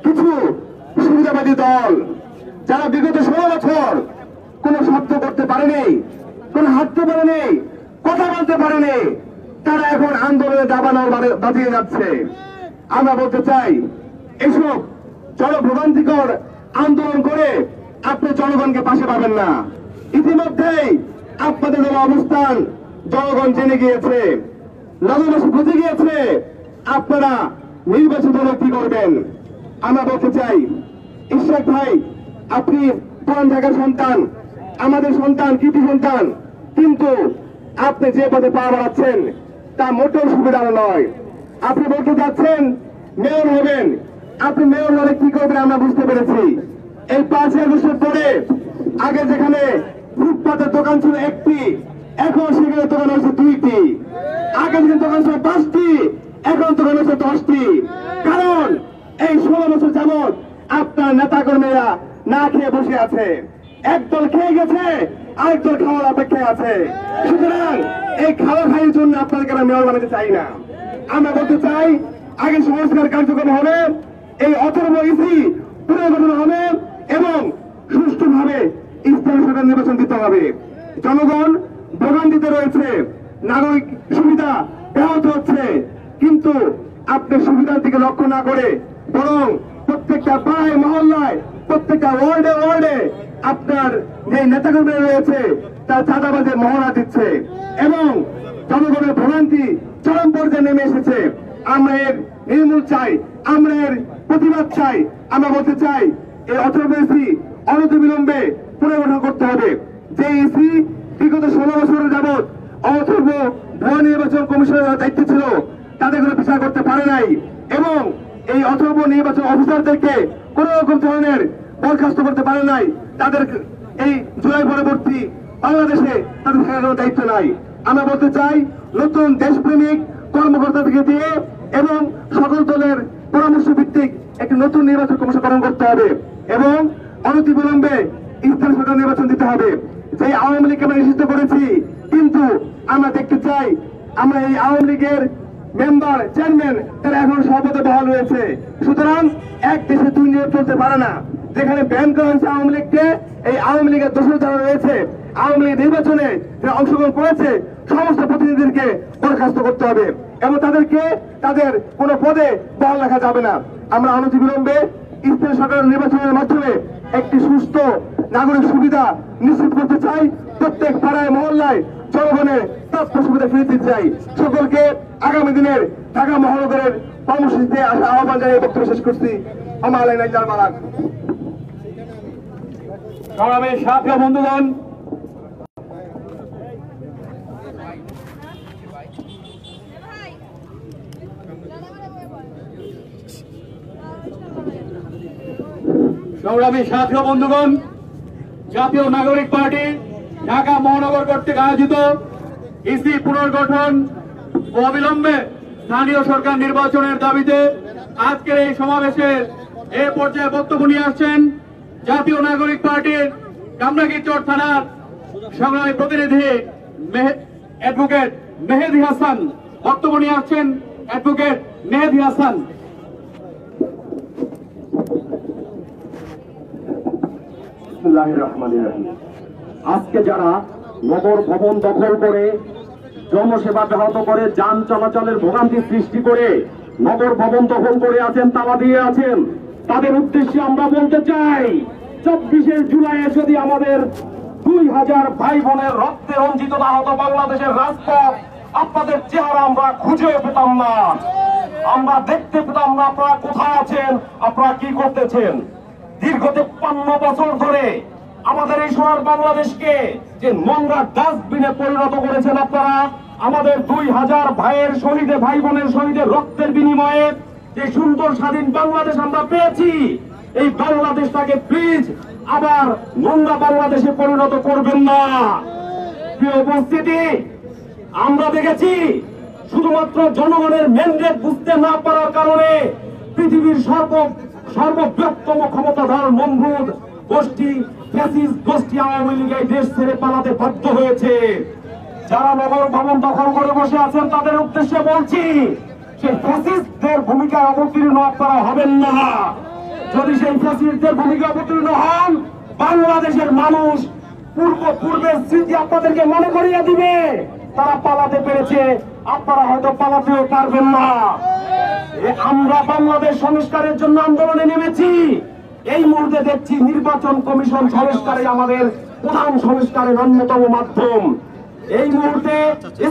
কিছু সুবিধাবাদী দল যারা বিগত 16 বছর কোন শব্দ করতে পারেনি, কোন হাঁটতে পারেনি, কথা বলতে পারেনি, তারা এখন আন্দোলনে দাবানল বাজিয়ে যাচ্ছে। আমরা বলতে চাই, এসব জনভোগান্তিকর আন্দোলন করে আপনি জনগণকে পাশে পাবেন না। ইতিমধ্যেই আপনাদের অবস্থান জনগণ জেনে গিয়েছে, নগরবাসী বুঝে গিয়েছে আপনারা নির্বাচিত হলে কি করবেন। আমরা বলতে চাই, ইশরাক ভাই, আপনি পুরান ঢাকার সন্তান, আমাদের সন্তান, কৃতি সন্তান, কিন্তু আপনি যে পথে পা বাড়াচ্ছেন তা মোটেও সুবিধার নয়। আপনি বলতে যাচ্ছেন মেয়র হবেন, আপনি মেয়র হলে কি করবেন আমরা বুঝতে পেরেছি। এই 5 আগস্টের পরে আগে যেখানে ফুটপাতের দোকান ছিল 1টি, এখন সেখানে দোকান হয়েছে 2টি। আগে যেখানে দোকান ছিল 5টি, এখন দোকান হয়েছে 10টি। কারণ এই 16 বছর যাবৎ আপনার নেতাকর্মীরা না খেয়ে বসে আছে, একদল খেয়ে গেছে, আরেকদল খাওয়ার অপেক্ষায় আছে। সুতরাং এই খাওয়া খাইয়ের জন্য আপনাদেরকে আমরা মেয়র বানাতে চাই না। আমরা বলতে চাই, আগে সংস্কার কার্যক্রম হবে, এই অথর্ব ইসি পুনর্গঠন হবে এবং সুষ্ঠুভাবে স্থানীয় সরকার নির্বাচন দিতে হবে। জনগণ ভোগান্তিতে রয়েছে, নাগরিক সুবিধা ব্যাহত হচ্ছে, কিন্তু আপনি সুবিধার দিকে লক্ষ্য না করে বরং প্রত্যেকটা পাড়ায় মহল্লায়, প্রত্যেকটা ওয়ার্ডে ওয়ার্ডে আপনার যে নেতাকর্মীরা রয়েছে তার চাঁদাবাজের মহড়া দিচ্ছে এবং জনগণের ভোগান্তি চরম পর্যায়ে নেমে এসেছে। আমরা এর নির্মূল চাই, আমরা এর প্রতিবাদ চাই। আমরা বলতে চাই, এই অথর্ব ইসি অনতিবিলম্বে পুনর্গঠন করতে হবে। যে ইসি বিগত 16 বছর যাবৎ অথর্ব ভুয়া নির্বাচন কমিশনের দায়িত্ব ছিল, তাদের কোনো বিচার করতে পারে নাই এবং এই অথর্ব নির্বাচন অফিসারদেরকে কোন রকম ধরনের বরখাস্ত করতে পারে নাই। তাদের এই জুলাই পরবর্তী বাংলাদেশে তাদের থাকার কোনো দায়িত্ব নাই। আমরা বলতে চাই, নতুন দেশপ্রেমিক কর্মকর্তাদেরকে দিয়ে এবং সকল দলের পরামর্শ ভিত্তিক একটি নতুন নির্বাচন কমিশন গঠন করতে হবে এবং অনতিবিলম্বে স্থানীয় সরকার নির্বাচন দিতে হবে। যে আওয়ামী লীগকে আমরা নিষিদ্ধ করেছি, কিন্তু আমরা দেখতে চাই আমরা এই আওয়ামী লীগের মেম্বার, চেয়ারম্যান তারা এখন সভাপতি বহাল রয়েছে। সুতরাং এক দেশে 2 নিয়ম চলতে পারে না। যেখানে ব্যান করা হয়েছে আওয়ামী লীগকে, এই আওয়ামী লীগের দোষর যারা রয়েছে, আওয়ামী লীগ নির্বাচনে যারা অংশগ্রহণ করেছে সমস্ত প্রতিনিধিদেরকে বরখাস্ত করতে হবে এবং তাদেরকে তাদের কোনো পদে বহাল রাখা যাবে না। আমরা অনতিবিলম্বে স্থানীয় সরকার নির্বাচনের মাধ্যমে একটি সুস্থ নাগরিক সুবিধা নিশ্চিত করতে চাই। প্রত্যেক পাড়ায় মহল্লায় জনগণের প্রাপ্য সুবিধা ফিরে দিতে চাই। সকলকে আগামী দিনের ঢাকা মহানগরের কর্মসূচিতে আসা আহ্বান জানিয়ে বক্তব্য শেষ করছি। আমার বালাক সংগ্রামের সাথী বন্ধুগণ, সংগ্রামী সাথী বন্ধুগণ, জাতীয় নাগরিক পার্টি ঢাকা মহানগর কর্তৃক আয়োজিত ইসি পুনর্গঠন ও অবিলম্বে স্থানীয় সরকার নির্বাচনের দাবিতে আজকের এই সমাবেশের এ পর্যায়ে বক্তব্য নিয়ে আসছেন জাতীয় নাগরিক পার্টির কামরাঙ্গীরচর থানার সংগ্রামী প্রতিনিধি অ্যাডভোকেট মেহেদী হাসান। বক্তব্য নিয়ে আসছেন অ্যাডভোকেট মেহেদী হাসান। আজকে যারা নগর ভবন দখল করে, জনসেবা ব্যাহত করে, যান চলাচলের ভোগান্তি সৃষ্টি করে নগর ভবন দখল করে আছেন, তালা দিয়ে আছেন, তাদের উদ্দেশ্যে আমরা বলতে চাই, 24শে জুলাইয়ে যদি আমাদের 2000 ভাই বোনের রক্তে রঞ্জিত না হতো বাংলাদেশের রাজপথ, আপনাদের চেহারা আমরা খুঁজে পেতাম না, আমরা দেখতে পেতাম না আপনারা কোথায় আছেন, আপনারা কি করতেছেন। দীর্ঘ 53 বছর ধরে আমাদের এই সোনার বাংলাদেশকে যে নোংরা ডাস্টবিনে পরিণত করেছেন আপনারা, আমাদের 2000 ভাইয়ের শহীদে, ভাই বোনের শহীদের রক্তের বিনিময়ে যে সুন্দর স্বাধীন বাংলাদেশ আমরা পেয়েছি, এই বাংলাদেশটাকে প্লিজ আবার নোংরা বাংলাদেশে পরিণত করবেন না। প্রিয় উপস্থিতি, আমরা দেখেছি শুধুমাত্র জনগণের ম্যান্ডেট বুঝতে না পারার কারণে পৃথিবীর সর্ববৃহত্তম ক্ষমতাধর নমরুদ গোষ্ঠী, ফ্যাসিস্ট গোষ্ঠী আওয়ামী লীগ এই দেশ ছেড়ে পালাতে বাধ্য হয়েছে। যারা নগর ভবন দখল করে বসে আছেন তাদের উদ্দেশ্যে বলছি, সেই ফ্যাসিস্টদের ভূমিকায় অবতীর্ণ আপনারা হবেন না। যদি সেই ফ্যাসিস্টদের ভূমিকা অবতীর্ণ হন, বাংলাদেশের মানুষ পূর্বের স্মৃতি আপনাদেরকে মনে করিয়ে দিবে। তারা পালাতে পেরেছে, আপনারা হয়তো পালাতেও পারবেন না। আমরা বাংলাদেশ সংস্কারের জন্য আন্দোলনে নেমেছি। এই মুহূর্তে দেখছি নির্বাচন কমিশন সংস্কারে আমাদের প্রধান সংস্কারের অন্যতম মাধ্যম। এই মুহূর্তে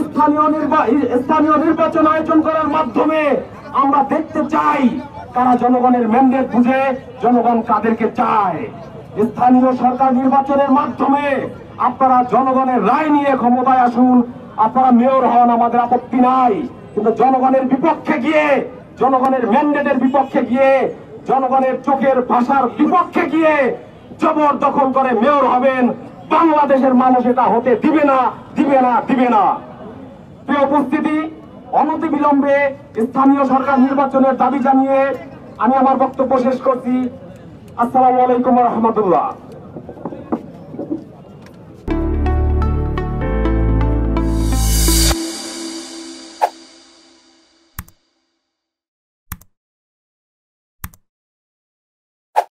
স্থানীয় নির্বাচন আয়োজন করার মাধ্যমে আমরা দেখতে চাই তারা জনগণের ম্যান্ডেট বুঝে জনগণ কাদেরকে চায়। স্থানীয় সরকার নির্বাচনের মাধ্যমে আপনারা জনগণের রায় নিয়ে ক্ষমতায় আসুন, আপনারা মেয়র হন, আমাদের আপত্তি নাই। কিন্তু জনগণের বিপক্ষে গিয়ে, জনগণের ম্যান্ডেটের বিপক্ষে গিয়ে, জনগণের চোখের ভাষার বিপক্ষে গিয়ে জবরদখল করে মেয়র হবেন, বাংলাদেশের মানুষ এটা হতে দিবে না, দিবে না, দিবে না। প্রিয় উপস্থিতি, অনতিবিলম্বে স্থানীয় সরকার নির্বাচনের দাবি জানিয়ে আমি আমার বক্তব্য শেষ করছি। আসসালামু আলাইকুম ওয়া রাহমাতুল্লাহ।